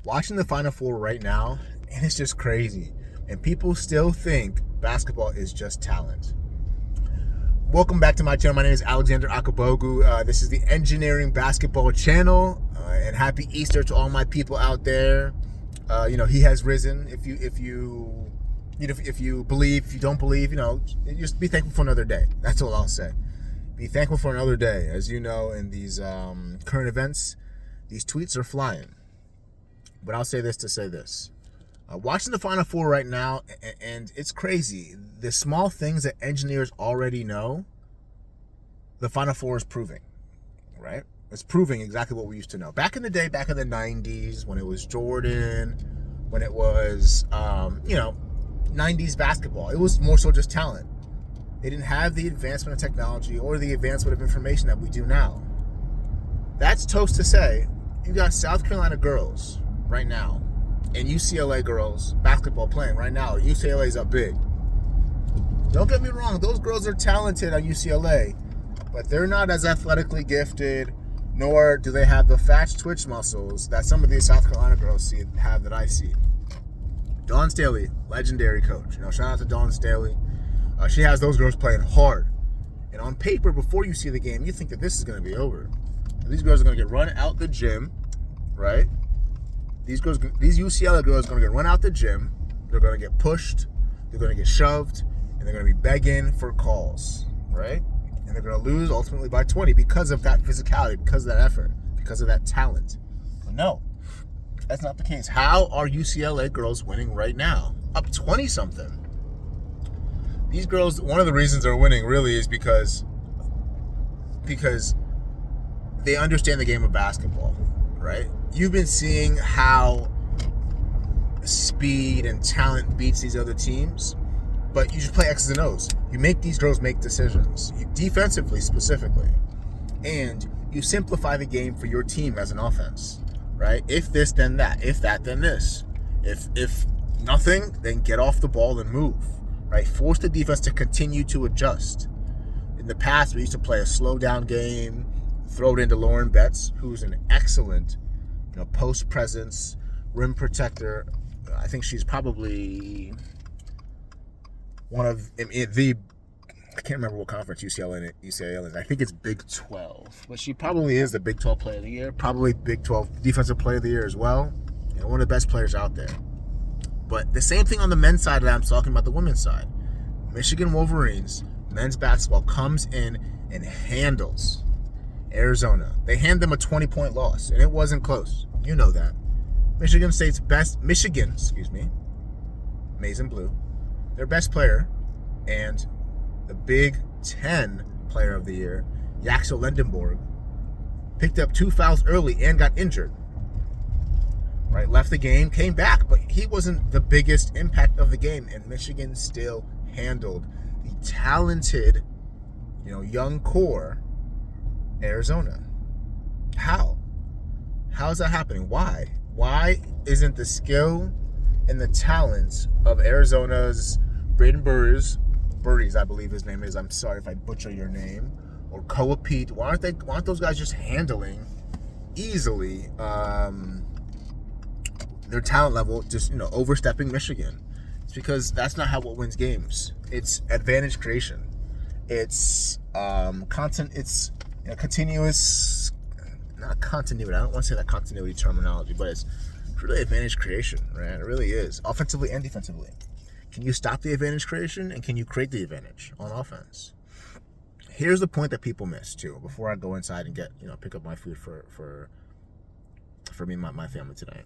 Watching the Final Four right now, and it's just crazy. And people still think basketball is just talent. Welcome back to my channel. My name is Alexander Akabogu. This is the Engineering Basketball channel. And happy Easter to all my people out there. He has risen. If you believe, if you don't believe, just be thankful for another day. That's all I'll say. Be thankful for another day. As you know, in these current events, these tweets are flying. But I'll say this to say this. Watching the Final Four right now, and it's crazy. The small things that engineers already know, the Final Four is proving, right? It's proving exactly what we used to know. Back in the day, back in the 90s, when it was Jordan, when it was, 90s basketball, it was more so just talent. They didn't have the advancement of technology or the advancement of information that we do now. That's toast to say, you got South Carolina girls right now and UCLA girls basketball playing right now. UCLA's up big. Don't get me wrong, those girls are talented on UCLA, but they're not as athletically gifted, nor do they have the fast twitch muscles that some of these South Carolina girls have that I see. Dawn Staley, legendary coach. Shout out to Dawn Staley. She has those girls playing hard. And on paper, before you see the game, you think that this is going to be over. These girls are going to get run out the gym, right? These UCLA girls are going to get run out the gym. They're going to get pushed. They're going to get shoved. And they're going to be begging for calls, right? And they're going to lose ultimately by 20 because of that physicality, because of that effort, because of that talent. But no, that's not the case. How are UCLA girls winning right now? Up 20-something. These girls, one of the reasons they're winning really is because they understand the game of basketball, right? You've been seeing how speed and talent beats these other teams, but you just play X's and O's. You make these girls make decisions, defensively specifically, and you simplify the game for your team as an offense, right? If this, then that. If that, then this. If nothing, then get off the ball and move, right? Force the defense to continue to adjust. In the past, we used to play a slow down game, throw it into Lauren Betts, who's an excellent post presence, rim protector. I think she's probably one of the, I can't remember what conference UCLA is. I think it's Big 12, but she probably is the Big 12 player of the year, probably Big 12 defensive player of the year as well. One of the best players out there. But the same thing on the men's side that I'm talking about the women's side. Michigan Wolverines men's basketball comes in and handles Arizona. They hand them a 20-point loss, and it wasn't close. You know that. Michigan, Maize and Blue, their best player, and the Big Ten player of the year, Yaxel Lendenborg, picked up 2 fouls early and got injured. Right, left the game, came back, but he wasn't the biggest impact of the game, and Michigan still handled the talented, young core Arizona. How is that happening? Why isn't the skill and the talent of Arizona's Braden Burries, I believe his name is, I'm sorry if I butcher your name, or Koa Pete, why aren't those guys just handling easily their talent level, just overstepping Michigan? It's because that's not how it wins games. It's advantage creation. It's it's continuous, not continuity. I don't want to say that continuity terminology, but it's really advantage creation, right? It really is, offensively and defensively. Can you stop the advantage creation, and can you create the advantage on offense? Here's the point that people miss too. Before I go inside and get pick up my food for me and my family tonight.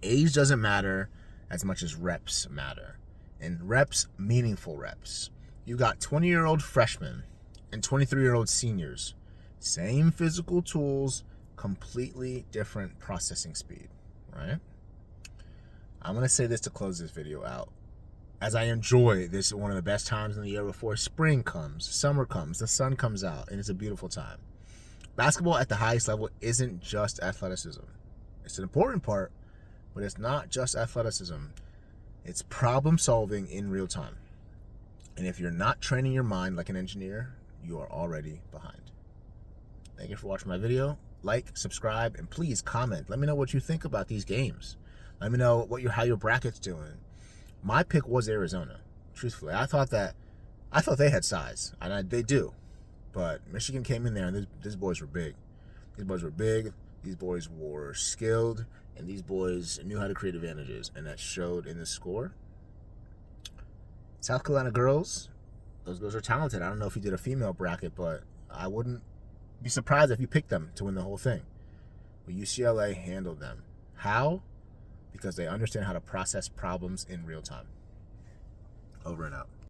Age doesn't matter as much as reps matter, and reps, meaningful reps. You got 20-year-old freshmen and 23-year-old seniors, same physical tools, completely different processing speed, right? I'm going to say this to close this video out. As I enjoy this, one of the best times in the year before spring comes, summer comes, the sun comes out, and it's a beautiful time. Basketball at the highest level isn't just athleticism. It's an important part, but it's not just athleticism. It's problem solving in real time. And if you're not training your mind like an engineer, you are already behind. Thank you for watching my video. like, subscribe, and please comment. Let me know what you think about these games. Let me know how your bracket's doing. My pick was Arizona. Truthfully, I thought they had size, and they do. But Michigan came in there, and these boys were big. These boys were big. These boys were skilled, and these boys knew how to create advantages, and that showed in the score. South Carolina girls, those girls are talented. I don't know if you did a female bracket, but I wouldn't be surprised if you picked them to win the whole thing. But UCLA handled them. How? Because they understand how to process problems in real time. Over and out.